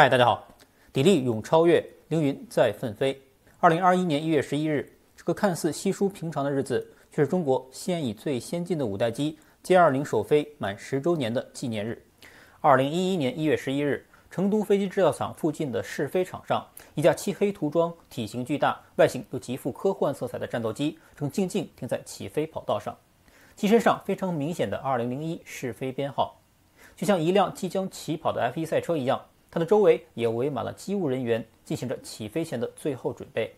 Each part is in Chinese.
嗨，大家好！砥砺永超越，凌云再奋飞。2021年1月11日，这个看似稀疏平常的日子，却是中国现役最先进的五代机歼20首飞满10周年的纪念日。2011年1月11日，成都飞机制造厂附近的试飞场上，一架漆黑涂装、体型巨大、外形又极富科幻色彩的战斗机正静静停在起飞跑道上，机身上非常明显的2001试飞编号，就像一辆即将起跑的 F1 赛车一样。它的周围也围满了机务人员，进行着起飞前的最后准备。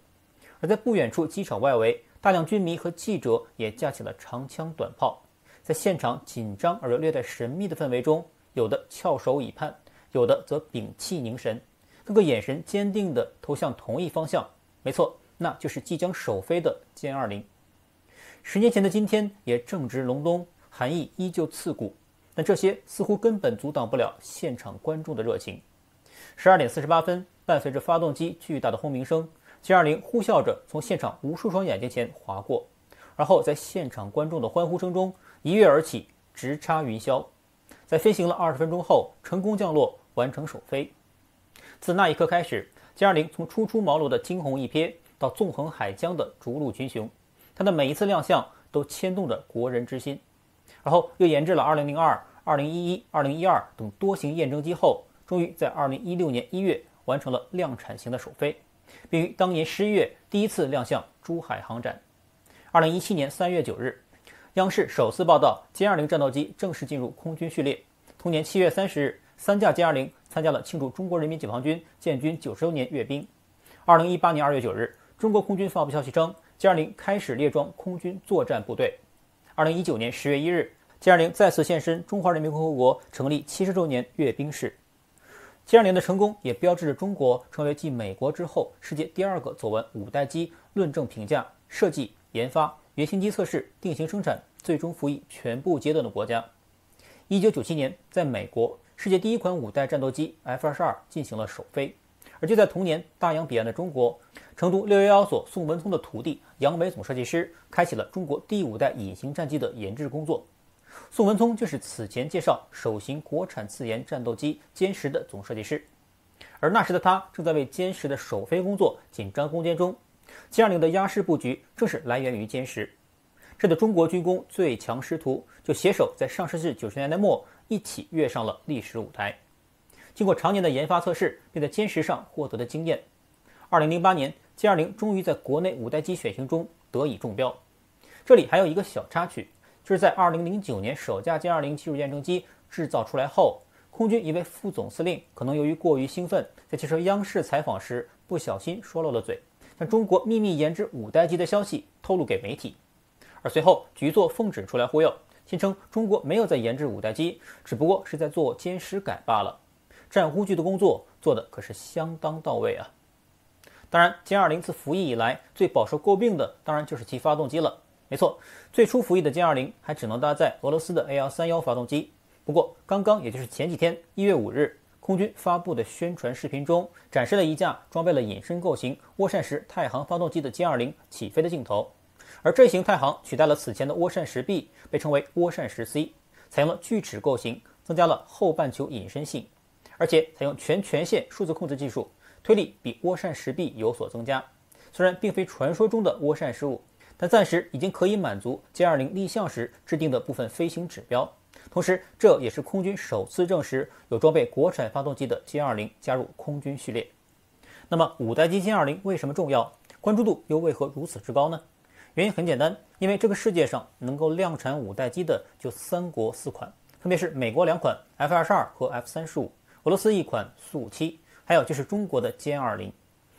而在不远处机场外围，大量军迷和记者也架起了长枪短炮，在现场紧张而又略带神秘的氛围中，有的翘首以盼，有的则屏气凝神，各个眼神坚定地投向同一方向。没错，那就是即将首飞的歼20。10年前的今天也正值隆冬，寒意依旧刺骨，但这些似乎根本阻挡不了现场观众的热情。12点48分，伴随着发动机巨大的轰鸣声，歼20呼啸着从现场无数双眼睛前划过，而后在现场观众的欢呼声中一跃而起，直插云霄。在飞行了20分钟后，成功降落，完成首飞。自那一刻开始，歼20从初出茅庐的惊鸿一瞥到纵横海疆的逐鹿群雄，它的每一次亮相都牵动着国人之心。然后又研制了2002、2011、2012等多型验证机后，终于在2016年1月完成了量产型的首飞，并于当年11月第一次亮相珠海航展。2017年3月9日，央视首次报道歼20战斗机正式进入空军序列。同年7月30日，3架歼20参加了庆祝中国人民解放军建军90周年阅兵。2018年2月9日，中国空军发布消息称，歼20开始列装空军作战部队。2019年10月1日，歼20再次现身中华人民共和国成立70周年阅兵式。歼20的成功也标志着中国成为继美国之后世界第2个走完五代机论证评价、设计、研发、原型机测试、定型生产、最终服役全部阶段的国家。1997年，在美国，世界第1款五代战斗机 F-22进行了首飞，而就在同年，大洋彼岸的中国，成都611所宋文聪的徒弟杨伟总设计师开启了中国第5代隐形战机的研制工作。宋文聪就是此前介绍首型国产自研战斗机歼10的总设计师，而那时的他正在为歼10的首飞工作紧张攻坚中。歼20的压式布局正是来源于歼10，这对中国军工最强师徒就携手在上世纪90年代末一起跃上了历史舞台。经过常年的研发测试，并在歼10上获得的经验，2008年歼20终于在国内五代机选型中得以中标。这里还有一个小插曲，就是在2009年首架歼20技术验证机制造出来后，空军一位副总司令可能由于过于兴奋，在接受央视采访时不小心说漏了嘴，将中国秘密研制五代机的消息透露给媒体。而随后局座奉旨出来忽悠，宣称中国没有在研制五代机，只不过是在做歼10改罢了。战忽局的工作做的可是相当到位啊！当然，歼20自服役以来最饱受诟病的当然就是其发动机了。没错，最初服役的歼20还只能搭载俄罗斯的 AL31发动机。不过，刚刚也就是前几天1月5日，空军发布的宣传视频中展示了一架装备了隐身构型涡扇10太行发动机的歼20起飞的镜头。而这型太行取代了此前的涡扇10B，被称为涡扇10C，采用了锯齿构型，增加了后半球隐身性，而且采用全权限数字控制技术，推力比涡扇10B有所增加。虽然并非传说中的涡扇15，但暂时已经可以满足歼20立项时制定的部分飞行指标。同时，这也是空军首次证实有装备国产发动机的歼20加入空军序列。那么，五代机歼20为什么重要？关注度又为何如此之高呢？原因很简单，因为这个世界上能够量产五代机的就3国4款，分别是美国2款 F-22和 F-35，俄罗斯1款苏57，还有就是中国的歼20。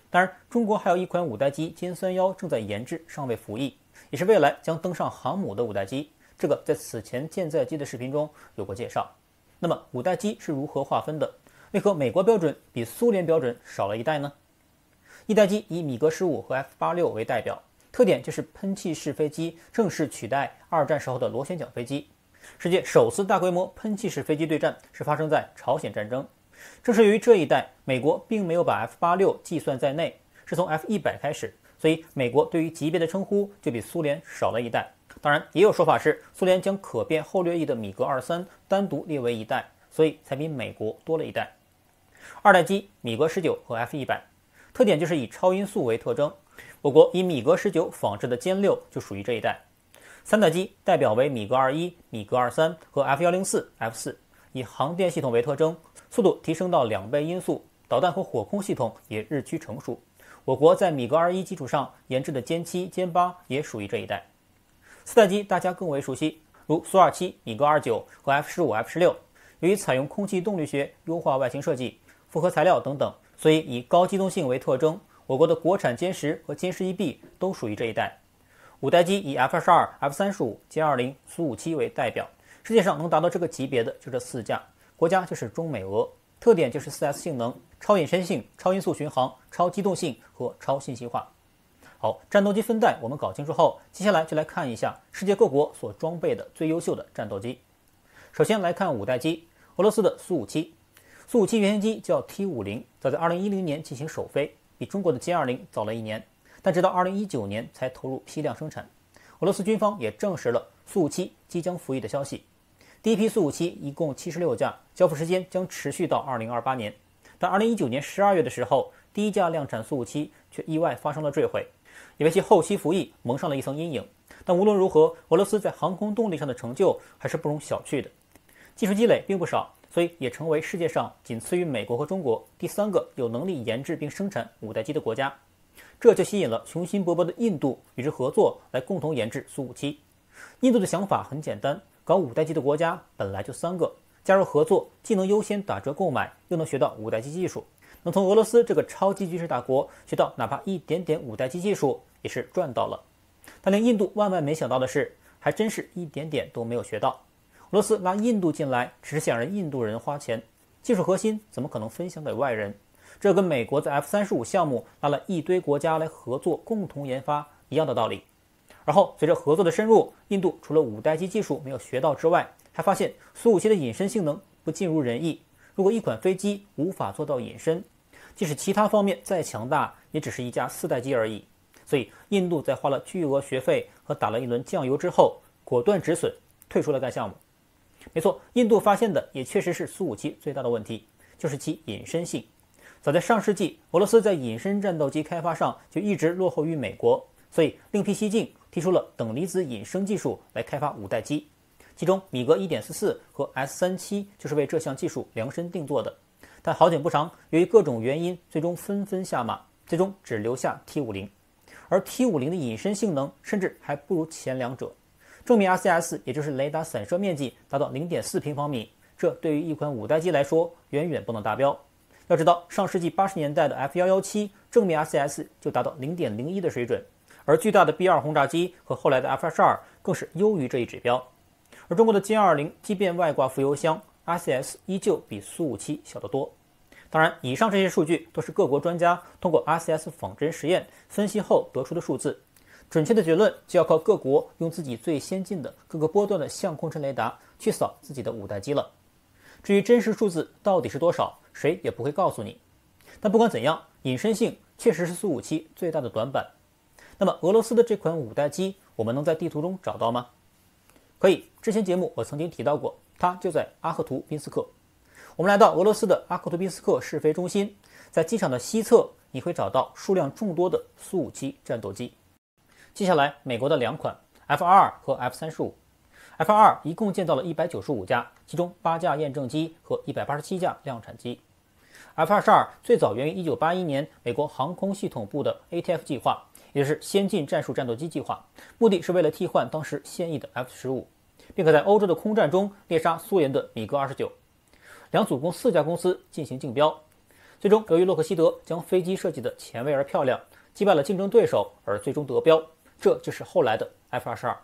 当然，中国还有一款五代机歼31正在研制，尚未服役，也是未来将登上航母的五代机。这个在此前舰载机的视频中有过介绍。那么五代机是如何划分的？为何美国标准比苏联标准少了一代呢？一代机以米格15和 F-86为代表，特点就是喷气式飞机正式取代二战时候的螺旋桨飞机。世界首次大规模喷气式飞机对战是发生在朝鲜战争。正是由于这一代美国并没有把 F-86计算在内，是从 F-100开始，所以美国对于级别的称呼就比苏联少了一代。当然，也有说法是苏联将可变后掠翼的米格23单独列为一代，所以才比美国多了一代。二代机米格19和 F100，特点就是以超音速为特征。我国以米格19仿制的歼6就属于这一代。三代机代表为米格21、米格23和 F104、F4，以航电系统为特征，速度提升到2倍音速，导弹和火控系统也日趋成熟。我国在米格21基础上研制的歼7、歼8也属于这一代。四代机大家更为熟悉，如苏27、米格29和 F15、F16，由于采用空气动力学优化外形设计、复合材料等等，所以以高机动性为特征。我国的国产歼10和歼11 B 都属于这一代。五代机以 F22、F35、歼20、苏57为代表，世界上能达到这个级别的就这4架，国家就是中美俄。特点就是 4S 性能、超隐身性、超音速巡航、超机动性和超信息化。好，战斗机分代我们搞清楚后，接下来就来看一下世界各国所装备的最优秀的战斗机。首先来看五代机，俄罗斯的苏57。苏57原型机叫 T50，早在2010年进行首飞，比中国的歼20早了1年，但直到2019年才投入批量生产。俄罗斯军方也证实了苏57即将服役的消息。第一批苏57一共76架，交付时间将持续到2028年。但2019年12月的时候，第一架量产苏57却意外发生了坠毁，也为其后期服役蒙上了一层阴影。但无论如何，俄罗斯在航空动力上的成就还是不容小觑的，技术积累并不少，所以也成为世界上仅次于美国和中国第3个有能力研制并生产五代机的国家。这就吸引了雄心勃勃的印度与之合作，来共同研制苏57。印度的想法很简单，搞五代机的国家本来就3个，加入合作既能优先打折购买，又能学到五代机技术，能从俄罗斯这个超级军事大国学到哪怕一点点五代机技术，也是赚到了。但令印度万万没想到的是，还真是一点点都没有学到。俄罗斯拉印度进来，只是想让印度人花钱，技术核心怎么可能分享给外人？这跟美国在 F35项目拉了一堆国家来合作共同研发一样的道理。然后随着合作的深入，印度除了五代机技术没有学到之外，还发现苏57的隐身性能不尽如人意。如果一款飞机无法做到隐身，即使其他方面再强大，也只是一架4代机而已。所以印度在花了巨额学费和打了一轮酱油之后，果断止损，退出了该项目。没错，印度发现的也确实是苏57最大的问题，就是其隐身性。早在上世纪，俄罗斯在隐身战斗机开发上就一直落后于美国，所以另辟蹊径，提出了等离子隐身技术来开发五代机。其中米格 1.44 和 S37 就是为这项技术量身定做的。但好景不长，由于各种原因，最终纷纷下马，最终只留下 T50。而 T50 的隐身性能甚至还不如前两者。正面 RCS 也就是雷达散射面积达到 0.4 平方米，这对于一款五代机来说远远不能达标。要知道，上世纪80年代的 F117 正面 RCS 就达到 0.01 的水准，而巨大的 B2 轰炸机和后来的 F22 更是优于这一指标。而中国的歼20即便外挂副油箱， RCS 依旧比苏57小得多。当然，以上这些数据都是各国专家通过 RCS 仿真实验分析后得出的数字，准确的结论就要靠各国用自己最先进的各个波段的相控阵雷达去扫自己的五代机了。至于真实数字到底是多少，谁也不会告诉你。但不管怎样，隐身性确实是苏57最大的短板。那么俄罗斯的这款五代机，我们能在地图中找到吗？可以，之前节目我曾经提到过，它就在阿克图宾斯克。我们来到俄罗斯的阿克图宾斯克试飞中心，在机场的西侧，你会找到数量众多的苏57战斗机。接下来，美国的2款 F22 和 F35。F22 一共建造了195架，其中8架验证机和187架量产机。F22 最早源于1981年美国航空系统部的 ATF 计划，也就是先进战术战斗机计划，目的是为了替换当时现役的 F15， 并可在欧洲的空战中猎杀苏联的米格29。两组共4家公司进行竞标，最终由于洛克希德将飞机设计的前卫而漂亮，击败了竞争对手而最终得标，这就是后来的 F22，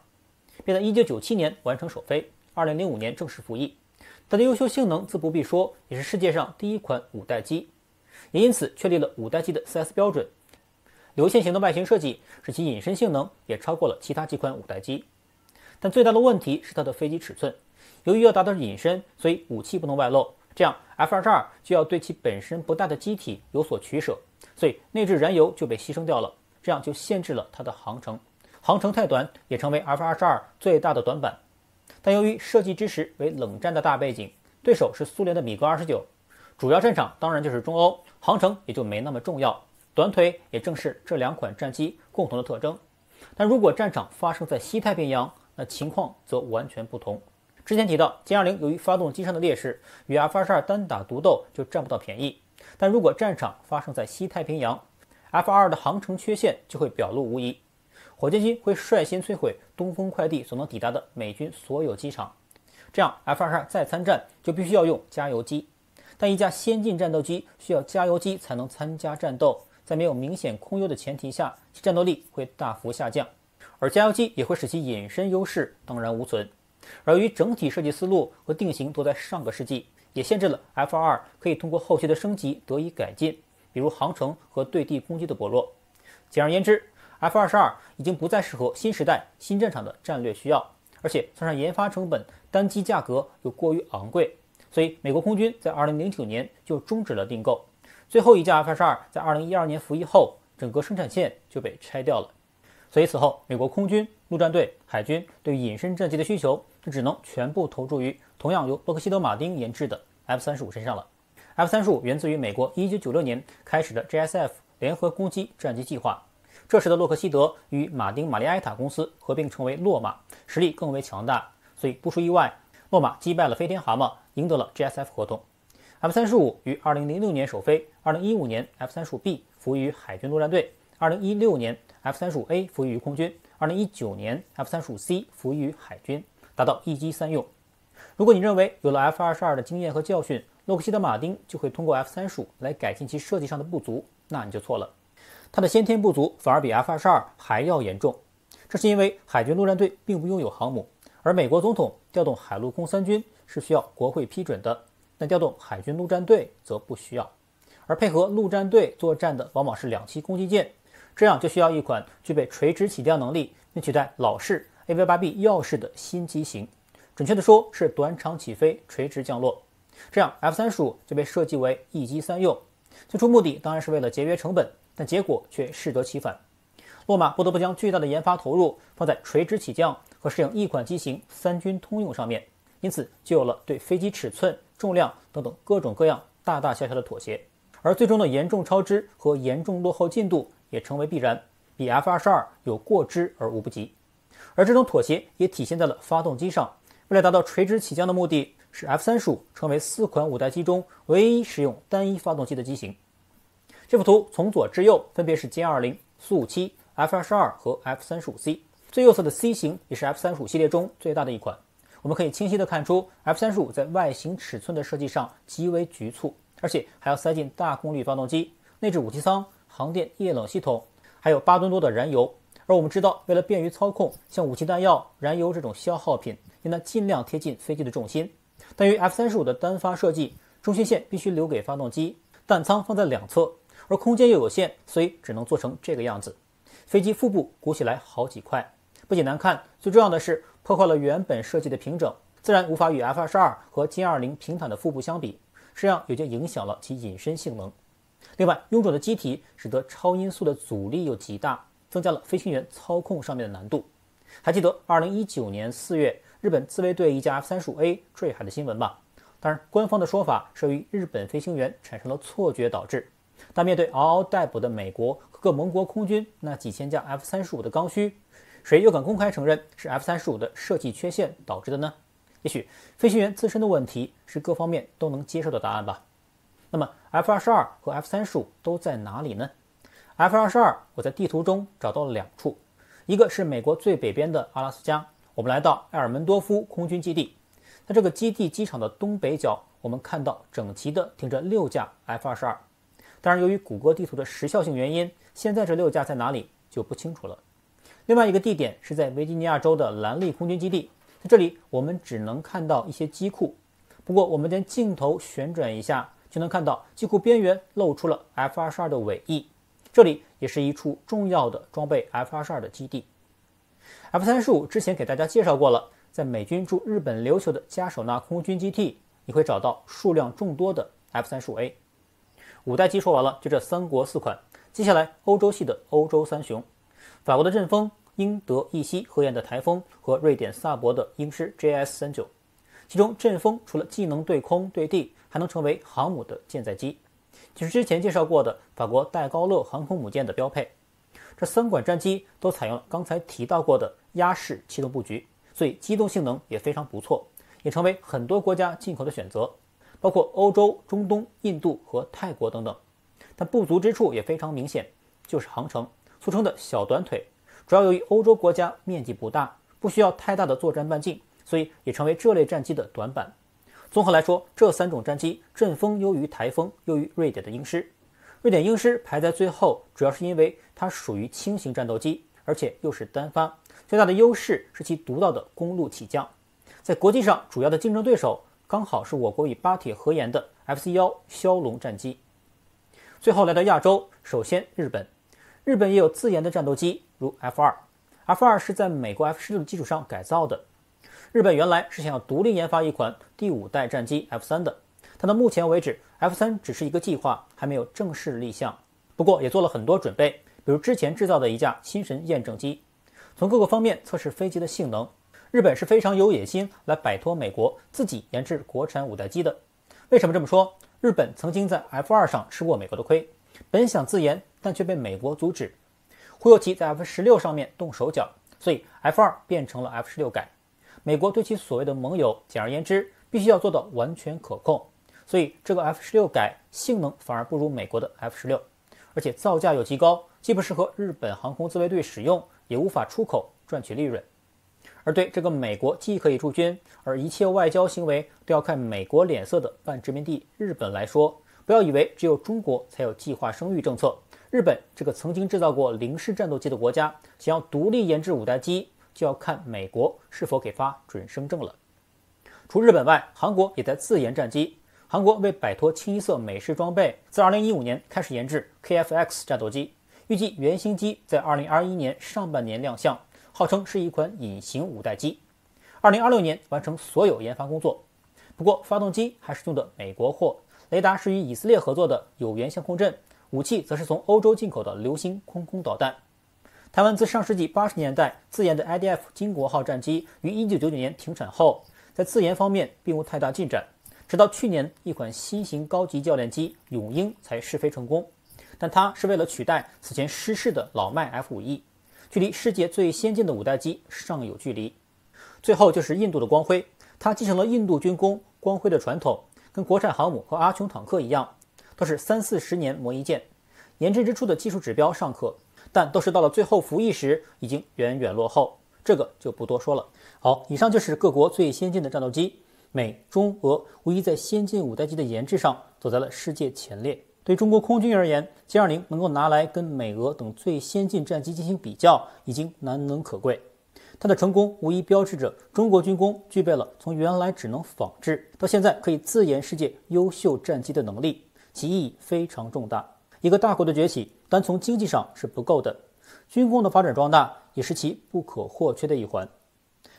并在1997年完成首飞，2005年正式服役。它的优秀性能自不必说，也是世界上第一款五代机，也因此确立了五代机的 4S 标准。流线型的外形设计使其隐身性能也超过了其他几款五代机。但最大的问题是它的飞机尺寸，由于要达到隐身，所以武器不能外露，这样 F22 就要对其本身不大的机体有所取舍，所以内置燃油就被牺牲掉了，这样就限制了它的航程。航程太短也成为 F22 最大的短板。但由于设计之时为冷战的大背景，对手是苏联的米格29，主要战场当然就是中欧，航程也就没那么重要，短腿也正是这两款战机共同的特征。但如果战场发生在西太平洋，那情况则完全不同。之前提到歼20由于发动机上的劣势，与 F-22单打独斗就占不到便宜。但如果战场发生在西太平洋， F-22的航程缺陷就会表露无遗。火箭军会率先摧毁东风快递所能抵达的美军所有机场，这样 F-22再参战就必须要用加油机。但一架先进战斗机需要加油机才能参加战斗，在没有明显空优的前提下，其战斗力会大幅下降，而加油机也会使其隐身优势荡然无存。而由于整体设计思路和定型都在上个世纪，也限制了 F-22可以通过后期的升级得以改进，比如航程和对地攻击的薄弱。简而言之， F-22已经不再适合新时代新战场的战略需要，而且算上研发成本，单机价格又过于昂贵，所以美国空军在2009年就终止了订购。最后一架 F-22在2012年服役后，整个生产线就被拆掉了。所以此后，美国空军、陆战队、海军对于隐身战机的需求就只能全部投注于同样由洛克希德马丁研制的 F-35身上了。F-35源自于美国1996年开始的 JSF 联合攻击战机计划。这时的洛克希德与马丁·玛丽埃塔公司合并成为洛马，实力更为强大，所以不出意外，洛马击败了飞天蛤蟆，赢得了 JSF 合同。F-35于2006年首飞，2015年 F-35B 服役于海军陆战队，2016年 F-35A 服役于空军，2019年 F-35C 服役于海军，达到一机三用。如果你认为有了 F-22的经验和教训，洛克希德马丁就会通过 F-35来改进其设计上的不足，那你就错了。它的先天不足反而比 F-22还要严重。这是因为海军陆战队并不拥有航母，而美国总统调动海陆空三军是需要国会批准的，但调动海军陆战队则不需要。而配合陆战队作战的往往是两栖攻击舰，这样就需要一款具备垂直起降能力并取代老式 AV-8B 耀式的新机型，准确的说是短场起飞，垂直降落。这样 F-35就被设计为一机三用，最初目的当然是为了节约成本，但结果却适得其反。洛马不得不将巨大的研发投入放在垂直起降和适应一款机型三军通用上面，因此就有了对飞机尺寸、重量等等各种各样大大小小的妥协，而最终的严重超支和严重落后进度也成为必然，比 F-22有过之而无不及。而这种妥协也体现在了发动机上，为了达到垂直起降的目的，使 F-35成为4款五代机中唯一使用单一发动机的机型。这幅图从左至右分别是歼20、苏57、F-22和 F-35C， 最右侧的 C 型也是 F-35系列中最大的一款。我们可以清晰地看出 F-35在外形尺寸的设计上极为局促，而且还要塞进大功率发动机、内置武器舱、航电液冷系统，还有8吨多的燃油。而我们知道，为了便于操控，像武器弹药、燃油这种消耗品应当尽量贴近飞机的重心。但于 F-35的单发设计，中心线必须留给发动机，弹舱放在两侧，而空间又有限，所以只能做成这个样子。飞机腹部鼓起来好几块，不仅难看，最重要的是破坏了原本设计的平整，自然无法与 F-22和歼20平坦的腹部相比，这样也就影响了其隐身性能。另外，臃肿的机体使得超音速的阻力又极大，增加了飞行员操控上面的难度。还记得2019年4月日本自卫队一架 F-35A 坠海的新闻吧？当然，官方的说法是由于日本飞行员产生了错觉导致。但面对嗷嗷待哺的美国和各盟国空军那几千架 F-35的刚需，谁又敢公开承认是 F-35的设计缺陷导致的呢？也许飞行员自身的问题是各方面都能接受的答案吧。那么 F-22和 F-35都在哪里呢？ F-22我在地图中找到了2处，一个是美国最北边的阿拉斯加，我们来到埃尔门多夫空军基地，在这个基地机场的东北角，我们看到整齐地停着6架 F-22。当然，由于谷歌地图的时效性原因，现在这6架在哪里就不清楚了。另外一个地点是在维吉尼亚州的兰利空军基地，在这里我们只能看到一些机库，不过我们将镜头旋转一下，就能看到机库边缘露出了 F-22的尾翼，这里也是一处重要的装备 F-22的基地。F-35之前给大家介绍过了，在美军驻日本琉球的加手纳空军基地，你会找到数量众多的 F-35A。五代机说完了，就这3国4款。接下来欧洲系的欧洲三雄，法国的阵风、英德意西合研的台风和瑞典萨博的鹰狮 JS39。其中阵风除了既能对空对地，还能成为航母的舰载机，就是之前介绍过的法国戴高乐航空母舰的标配。这3款战机都采用了刚才提到过的压式气动布局，所以机动性能也非常不错，也成为很多国家进口的选择，包括欧洲、中东、印度和泰国等等。但不足之处也非常明显，就是航程，俗称的小短腿。主要由于欧洲国家面积不大，不需要太大的作战半径，所以也成为这类战机的短板。综合来说，这3种战机阵风优于台风，优于瑞典的鹰狮。瑞典鹰狮排在最后，主要是因为它属于轻型战斗机，而且又是单发，最大的优势是其独到的公路起降。在国际上，主要的竞争对手刚好是我国与巴铁合研的 FC-1枭龙战机。最后来到亚洲，首先日本也有自研的战斗机，如 F2 是在美国 F16的基础上改造的。日本原来是想要独立研发一款第5代战机 F3 的，但到目前为止 F3 只是一个计划，还没有正式立项。不过也做了很多准备，比如之前制造的一架新神验证机，从各个方面测试飞机的性能。日本是非常有野心来摆脱美国，自己研制国产5代机的。为什么这么说？日本曾经在 F2 上吃过美国的亏，本想自研，但却被美国阻止，忽悠其在 F16 上面动手脚，所以 F2 变成了 F16改。美国对其所谓的盟友，简而言之，必须要做到完全可控，所以这个 F16改性能反而不如美国的 F16，而且造价又极高，既不适合日本航空自卫队使用，也无法出口赚取利润。而对这个美国既可以驻军，而一切外交行为都要看美国脸色的半殖民地日本来说，不要以为只有中国才有计划生育政策，日本这个曾经制造过零式战斗机的国家，想要独立研制5代机，就要看美国是否给发准生证了。除日本外，韩国也在自研战机。韩国为摆脱清一色美式装备，自2015年开始研制 KF-X 战斗机，预计原型机在2021年上半年亮相，号称是一款隐形5代机。2026年完成所有研发工作。不过发动机还是用的美国货，雷达是与以色列合作的有源相控阵，武器则是从欧洲进口的流星空空导弹。台湾自上世纪80年代自研的 IDF 金国号战机于1999年停产后，在自研方面并无太大进展，直到去年一款新型高级教练机永鹰才试飞成功，但它是为了取代此前失事的老迈 F5E， 距离世界最先进的5代机尚有距离。最后就是印度的光辉，它继承了印度军工光辉的传统，跟国产航母和阿琼坦克一样，都是30-40年磨一剑，研制之初的技术指标尚可，但都是到了最后服役时已经远远落后，这个就不多说了。好，以上就是各国最先进的战斗机，美、中、俄无疑在先进5代机的研制上走在了世界前列。对中国空军而言，歼20能够拿来跟美俄等最先进战机进行比较，已经难能可贵。它的成功无疑标志着中国军工具备了从原来只能仿制，到现在可以自研世界优秀战机的能力，其意义非常重大。一个大国的崛起，单从经济上是不够的，军工的发展壮大也是其不可或缺的一环。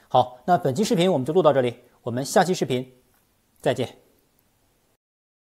好，那本期视频我们就录到这里，我们下期视频再见。